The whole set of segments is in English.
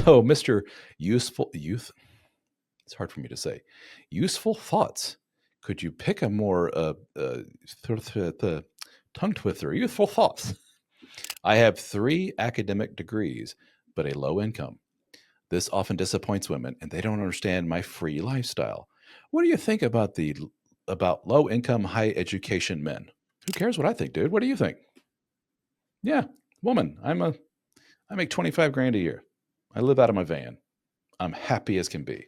So, Mr. Useful Youth, it's hard for me to say. Useful thoughts. Could you pick a more tongue twister? Youthful thoughts. I have 3 academic degrees, but a low income. This often disappoints women, and they don't understand my free lifestyle. What do you think about low income, high education men? Who cares what I think, dude? What do you think? Yeah, woman. I make 25 grand a year. I live out of my van. I'm happy as can be.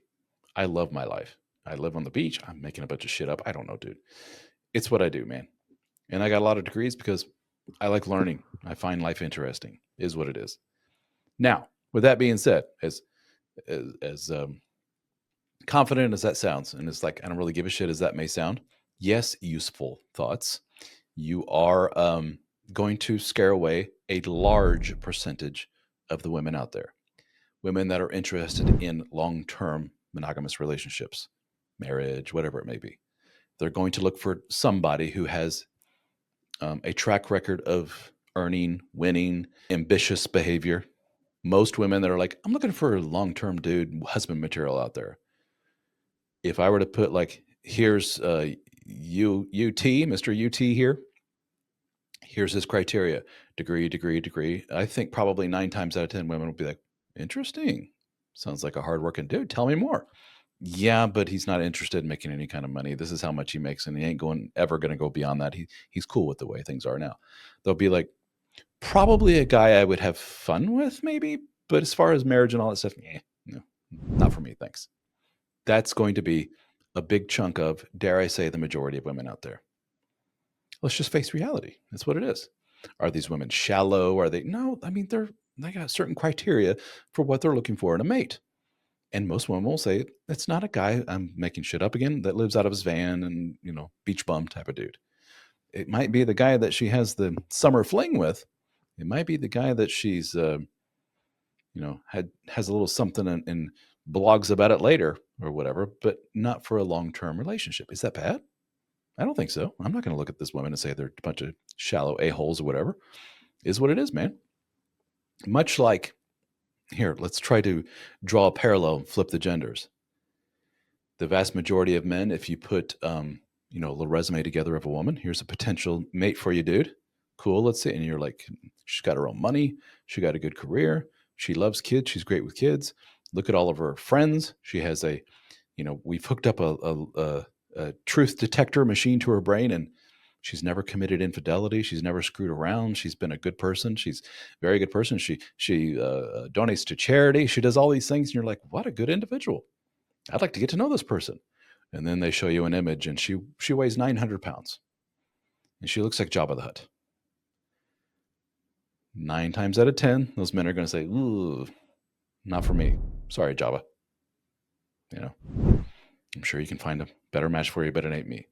I love my life. I live on the beach. I'm making a bunch of shit up. I don't know, dude. It's what I do, man. And I got a lot of degrees because I like learning. I find life interesting, is what it is. Now, with that being said, as confident as that sounds, and it's like I don't really give a shit as that may sound, yes, useful thoughts. You are going to scare away a large percentage of the women out there. Women that are interested in long-term monogamous relationships, marriage, whatever it may be. They're going to look for somebody who has a track record of earning, winning, ambitious behavior. Most women that are like, I'm looking for a long-term dude, husband material out there. If I were to put like, here's UT, Mr. UT here. Here's his criteria, degree. I think probably 9 times out of 10 women will be like, interesting. Sounds like a hardworking dude. Tell me more. Yeah, but he's not interested in making any kind of money. This is how much he makes, and he ain't ever going to go beyond that. He's cool with the way things are now. They'll be like, probably a guy I would have fun with, maybe. But as far as marriage and all that stuff, no, not for me. Thanks. That's going to be a big chunk of, dare I say, the majority of women out there. Let's just face reality. That's what it is. Are these women shallow? Are they? No, I mean, they got certain criteria for what they're looking for in a mate. And most women will say, it's not a guy, I'm making shit up again, that lives out of his van and, beach bum type of dude. It might be the guy that she has the summer fling with. It might be the guy that she's, has a little something and blogs about it later or whatever, but not for a long-term relationship. Is that bad? I don't think so. I'm not going to look at this woman and say they're a bunch of shallow a-holes or whatever. Is what it is, man. Much like, here, let's try to draw a parallel and flip the genders. The vast majority of men, if you put, a little resume together of a woman, here's a potential mate for you, dude. Cool, let's see. And you're like, she's got her own money. She got a good career. She loves kids. She's great with kids. Look at all of her friends. She has we've hooked up a truth detector machine to her brain, and she's never committed infidelity. She's never screwed around. She's been a good person. She's a very good person. She donates to charity. She does all these things, and you're like, what a good individual. I'd like to get to know this person. And then they show you an image, and she weighs 900 pounds, and she looks like Jabba the Hut. 9 times out of 10, those men are going to say, ooh, not for me. Sorry, Jabba. I'm sure you can find a better match for you, but it ain't me.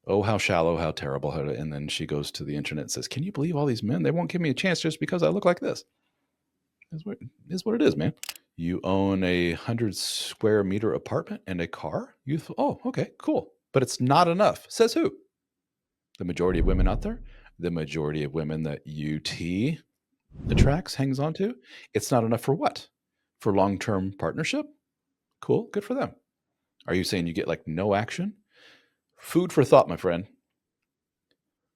Oh, how shallow, how terrible. And then she goes to the internet and says, can you believe all these men? They won't give me a chance just because I look like this. Is what it is, man. You own a 100 square meter apartment and a car? Oh, okay, cool. But it's not enough. Says who? The majority of women out there? The majority of women that UT attracts, hangs on to? It's not enough for what? For long-term partnership? Cool, good for them. Are you saying you get like no action? Food for thought, my friend.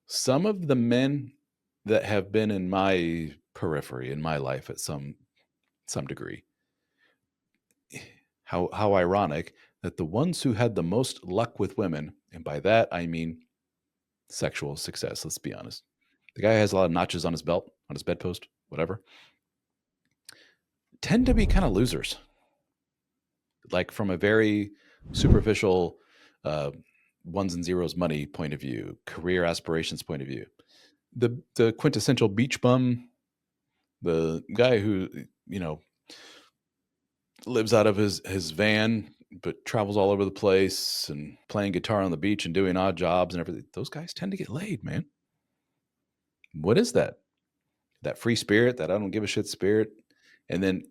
Some of the men that have been in my periphery, in my life at some degree, how ironic that the ones who had the most luck with women, and by that I mean sexual success, let's be honest. The guy has a lot of notches on his belt, on his bedpost, whatever, tend to be kind of losers. Like from a very superficial ones and zeros money point of view, career aspirations point of view. The quintessential beach bum, the guy who, lives out of his van, but travels all over the place and playing guitar on the beach and doing odd jobs and everything. Those guys tend to get laid, man. What is that? That free spirit, that I don't give a shit spirit. And then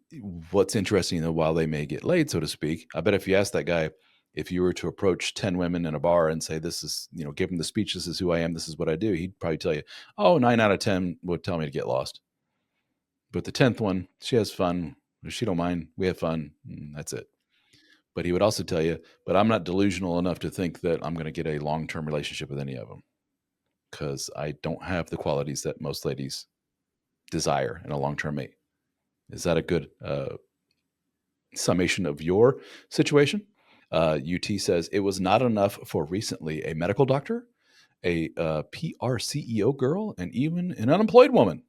what's interesting, though, while they may get laid, so to speak, I bet if you ask that guy, if you were to approach 10 women in a bar and say, this is, give him the speech, this is who I am, this is what I do, he'd probably tell you, 9 out of 10 would tell me to get lost. But the 10th one, she has fun. If she don't mind, we have fun. That's it. But he would also tell you, but I'm not delusional enough to think that I'm going to get a long-term relationship with any of them because I don't have the qualities that most ladies desire in a long-term mate. Is that a good summation of your situation? UT says it was not enough for recently a medical doctor, a PR CEO girl, and even an unemployed woman.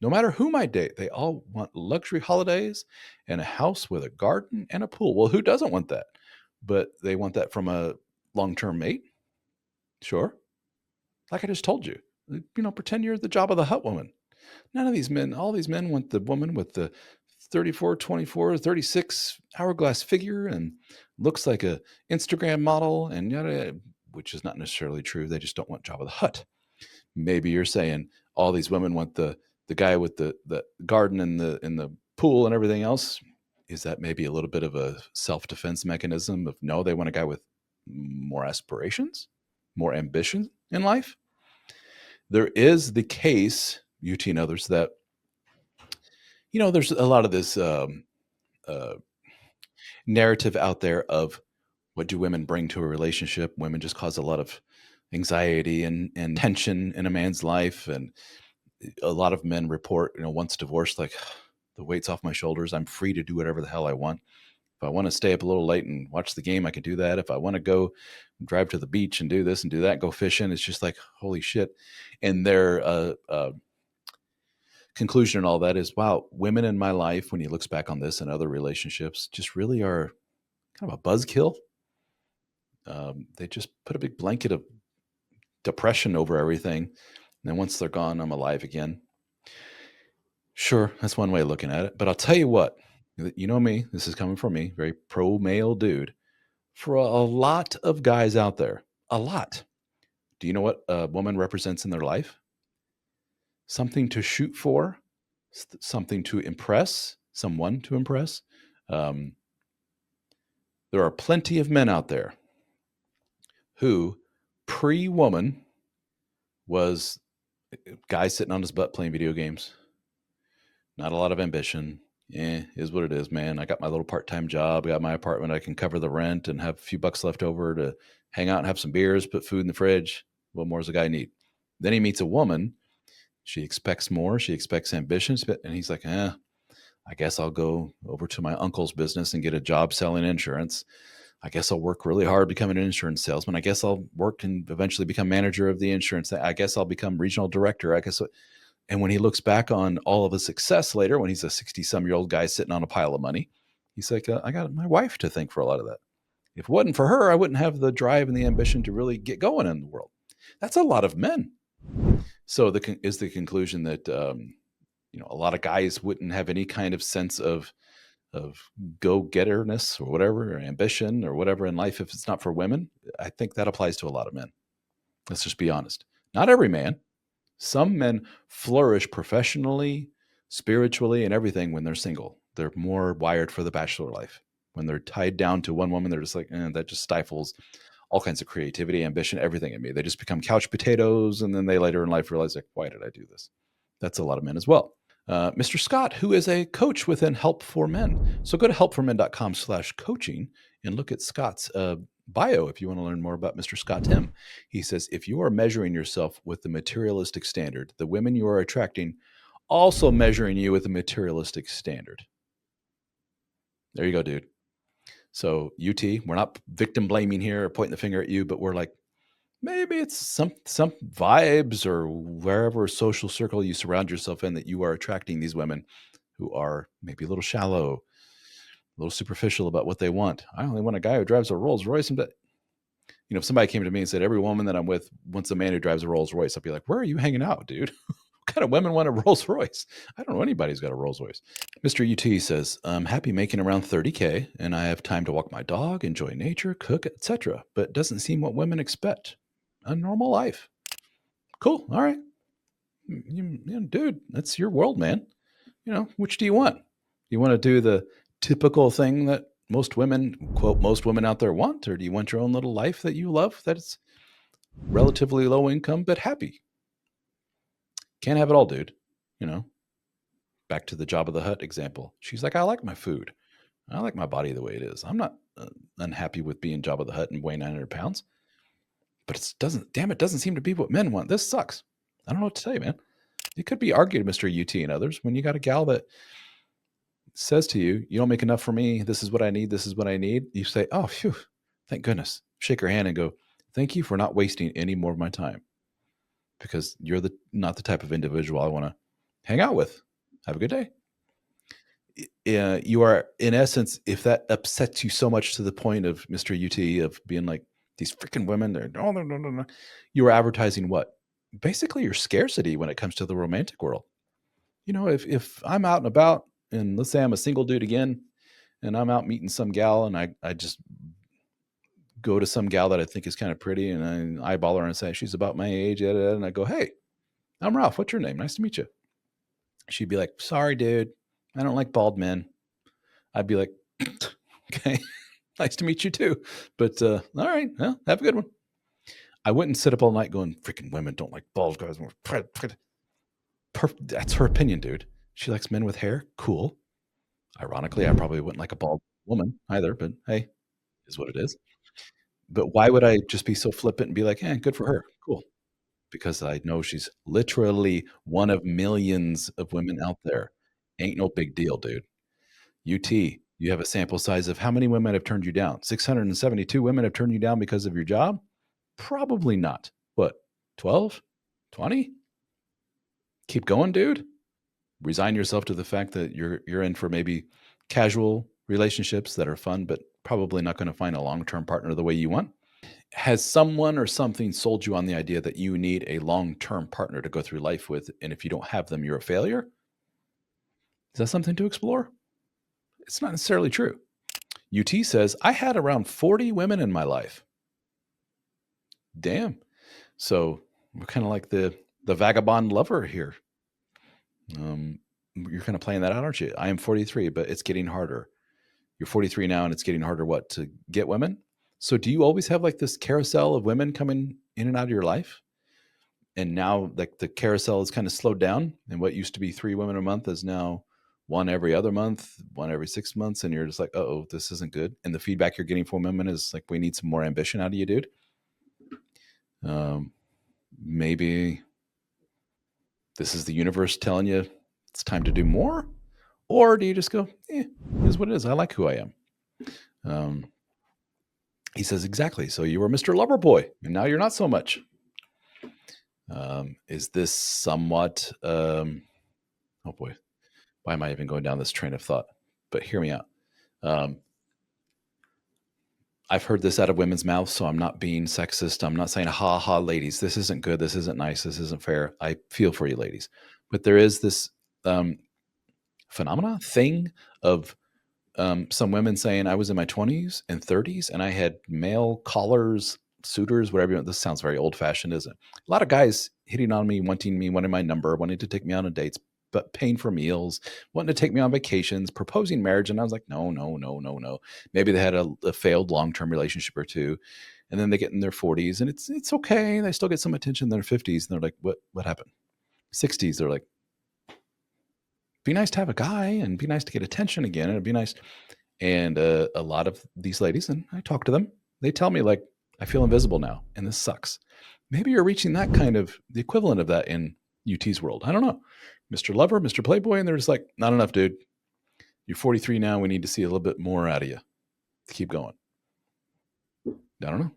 No matter whom I date, they all want luxury holidays and a house with a garden and a pool. Well, who doesn't want that? But they want that from a long term mate? Sure. Like I just told you, pretend you're the Jabba the Hut woman. None of these men, all these men want the woman with the 34, 24, 36 hourglass figure and looks like a Instagram model and yada, which is not necessarily true. They just don't want Jabba the Hut. Maybe you're saying all these women want the guy with the garden and the pool and everything else. Is that maybe a little bit of a self-defense mechanism of no, they want a guy with more aspirations, more ambition in life? There is the case, UT and others, that there's a lot of this uh, narrative out there of what do women bring to a relationship. Women just cause a lot of anxiety and tension in a man's life, and a lot of men report, once divorced, like the weight's off my shoulders. I'm free to do whatever the hell I want. If I want to stay up a little late and watch the game, I can do that. If I want to go drive to the beach and do this and do that, go fishing, it's just like, holy shit. And their conclusion and all that is, wow, women in my life, when he looks back on this and other relationships, just really are kind of a buzzkill. They just put a big blanket of depression over everything. And then once they're gone, I'm alive again. Sure, that's one way of looking at it. But I'll tell you what, you know me, this is coming from me, very pro male dude. For a lot of guys out there, a lot. Do you know what a woman represents in their life? Something to shoot for, something to impress, someone to impress. Um, there are plenty of men out there who, pre woman, was a guy sitting on his butt playing video games. Not a lot of ambition. Is what it is, man. I got my little part-time job. I got my apartment. I can cover the rent and have a few bucks left over to hang out and have some beers, put food in the fridge. What more does a guy need? Then he meets a woman. She expects more. She expects ambition. And he's like, I guess I'll go over to my uncle's business and get a job selling insurance. I guess I'll work really hard, become an insurance salesman. I guess I'll work and eventually become manager of the insurance. I guess I'll become regional director. I guess. And when he looks back on all of his success later, when he's a 60-some-year-old guy sitting on a pile of money, he's like, I got my wife to thank for a lot of that. If it wasn't for her, I wouldn't have the drive and the ambition to really get going in the world. That's a lot of men. So the conclusion that a lot of guys wouldn't have any kind of sense of go-getterness or whatever, or ambition or whatever in life if it's not for women. I think that applies to a lot of men. Let's just be honest. Not every man. Some men flourish professionally, spiritually, and everything when they're single. They're more wired for the bachelor life. When they're tied down to one woman, they're just like, that just stifles all kinds of creativity, ambition, everything in me. They just become couch potatoes, and then they later in life realize, like, why did I do this? That's a lot of men as well. Mr. Scott, who is a coach within Help for Men. So go to helpformen.com/coaching and look at Scott's bio if you want to learn more about Mr. Scott Tim. He says, if you are measuring yourself with the materialistic standard, the women you are attracting also measuring you with a materialistic standard. There you go, dude. So UT, we're not victim blaming here or pointing the finger at you, but we're like, maybe it's some vibes or wherever social circle you surround yourself in that you are attracting these women who are maybe a little shallow, a little superficial about what they want. I only want a guy who drives a Rolls Royce. If somebody came to me and said, every woman that I'm with wants a man who drives a Rolls Royce, I'd be like, where are you hanging out, dude? What kind of women want a Rolls Royce? I don't know anybody who's got a Rolls Royce. Mr. UT says, I'm happy making around 30K and I have time to walk my dog, enjoy nature, cook, etc. But it doesn't seem what women expect. A normal life. Cool. All right. Dude, that's your world, man. Which do you want? You want to do the typical thing that most women, quote, most women out there want? Or do you want your own little life that you love that's relatively low income but happy? Can't have it all, dude. Back to the Jabba the Hut example. She's like, I like my food. I like my body the way it is. I'm not unhappy with being Jabba the Hut and weighing 900 pounds, but it doesn't seem to be what men want. This sucks. I don't know what to tell you, man. It could be argued, Mr. UT and others, when you got a gal that says to you, you don't make enough for me. This is what I need. This is what I need. You say, oh, phew, thank goodness. Shake her hand and go, thank you for not wasting any more of my time, because you're not the type of individual I want to hang out with. Have a good day. You are, in essence, if that upsets you so much to the point of Mr. UT of being like, these freaking women, they're no. You are advertising what? Basically your scarcity when it comes to the romantic world. You know, if I'm out and about, and let's say I'm a single dude again, and I'm out meeting some gal, and I just go to some gal that I think is kind of pretty, and I eyeball her and say, she's about my age, and I go, hey, I'm Ralph. What's your name? Nice to meet you. She'd be like, sorry, dude. I don't like bald men. I'd be like, okay, nice to meet you too. But all right, well, have a good one. I wouldn't sit up all night going, freaking women don't like bald guys. That's her opinion, dude. She likes men with hair. Cool. Ironically, I probably wouldn't like a bald woman either, but hey, is what it is. But why would I just be so flippant and be like, good for her. Cool. Because I know she's literally one of millions of women out there. Ain't no big deal, dude. UT, you have a sample size of how many women have turned you down? 672 women have turned you down because of your job? Probably not. What, 12? 20? Keep going, dude. Resign yourself to the fact that you're in for maybe casual relationships that are fun, but probably not going to find a long-term partner the way you want. Has someone or something sold you on the idea that you need a long-term partner to go through life with, and if you don't have them, you're a failure? Is that something to explore? It's not necessarily true. UT says, I had around 40 women in my life. Damn. So we're kind of like the vagabond lover here. You're kind of playing that out, aren't you? I am 43, but it's getting harder. You're 43 now, and it's getting harder, what, to get women? So do you always have like this carousel of women coming in and out of your life? And now like the carousel is kind of slowed down, and what used to be 3 women a month is now one every other month, one every 6 months. And you're just like, oh, this isn't good. And the feedback you're getting from women is like, we need some more ambition out of you, dude. Maybe this is the universe telling you it's time to do more, or do you just go, is what it is. I like who I am. He says, exactly. So you were Mr. Lubber Boy, and now you're not so much. Is this somewhat, oh boy, why am I even going down this train of thought? But hear me out. I've heard this out of women's mouths, so I'm not being sexist. I'm not saying, ha ha, ladies, this isn't good. This isn't nice. This isn't fair. I feel for you, ladies. But there is this thing of some women saying, I was in my 20s and 30s and I had male callers, suitors, whatever you want. This sounds very old fashioned, isn't it? A lot of guys hitting on me, wanting my number, wanting to take me on dates, but paying for meals, wanting to take me on vacations, proposing marriage. And I was like, no. Maybe they had a failed long-term relationship or two. And then they get in their 40s and it's okay. They still get some attention in their 50s. And they're like, what happened? 60s, they're like, be nice to have a guy and be nice to get attention again. And it'd be nice. And a lot of these ladies, and I talk to them, they tell me like, I feel invisible now and this sucks. Maybe you're reaching that kind of the equivalent of that in UT's world. I don't know. Mr. Lover, Mr. Playboy. And they're just like, not enough, dude. You're 43 now. We need to see a little bit more out of you. Keep going. I don't know.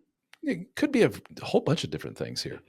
It could be a whole bunch of different things here.